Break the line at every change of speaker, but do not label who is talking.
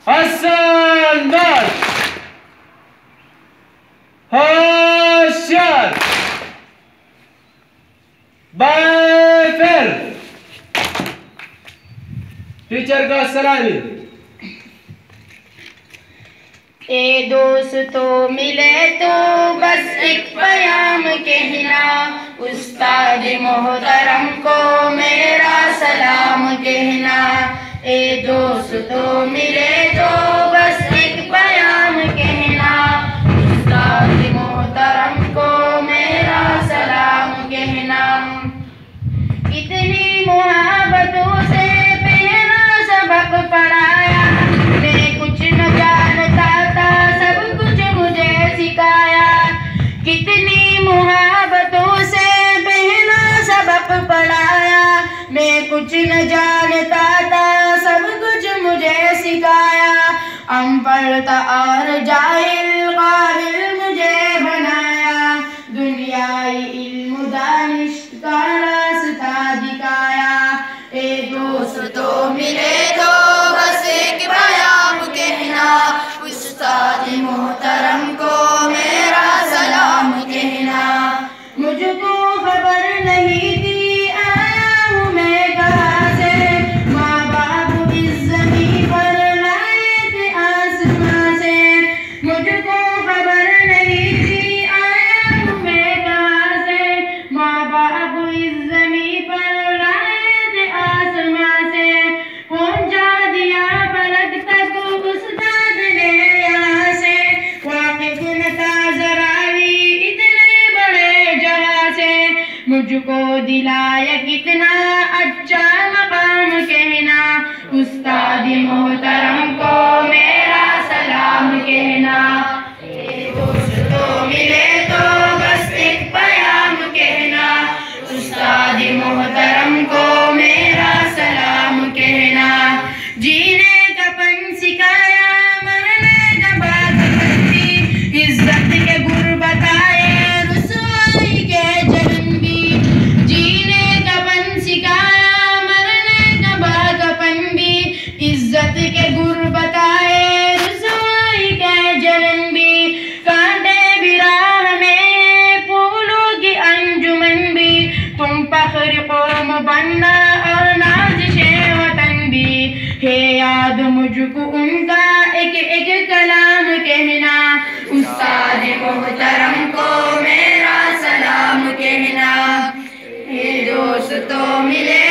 حسن باش ہوشیار بافر ٹیچر کا سلامی
اے دوستو ملے تو بس ایک پیام کہنا استاد محترم کو میرا سلام کہنا اے دوستو ملے تو بس ایک پیام کہنا استاد محترم کو میرا سلام کہنا اتنی محبتوں سے پہلا سبق پڑھایا میں کچھ نہ جانتا تھا سب کچھ مجھے سکھایا کتنی محبتوں سے پہلا سبق پڑھایا میں کچھ نہ جانتا تھا سب کچھ مجھے سکھایا ان پڑھ تھا اور جاہل قابل مجھے بنایا دنیائی علم دانش کا راستہ دکھایا اے دوستو ملے تو بس ایک پیام کہنا استاد محترم کو میرا سلام کہنا مجھ کو خبر نہیں تھی آیا ہوں میں کہاں سے ماں باپ اس زمین پر لائے تھے آسماں سے مجھ کو خبر نہیں تھی آیا ہوں میں کہاں سے ماں باپ اس زمین پر لائے تھے آسماں سے پہنچا دیا پلک تک استاد نے یہاں سے واقف نہ تھا ذرا بھی اتنے بڑے جہاں سے مجھ کو دلایا کتنا اچھا مقام کہنا استاد محترم کو میرا سلام کہنا اے دوستو ملے تو بس ایک پیام کہنا استاد محترم کو میرا سلام کہنا جینے کا پن سکھایا مرنے کا بات بندی عزت کے گر بتائے رسوائی کے جلن بھی جینے کا پن سکھایا مرنے کا بات پن بھی عزت کے گر بتائے رسوائی کے جلن بھی کانٹے بھی راہ میں پھولوں کی انجمن بھی تم فخر قوم بننا اور نازش وطن بھی ہے یاد مجھ کو ان کا ایک ایک کلام کہنا استاد محترم کو میرا سلام کہنا اے دوستو ملے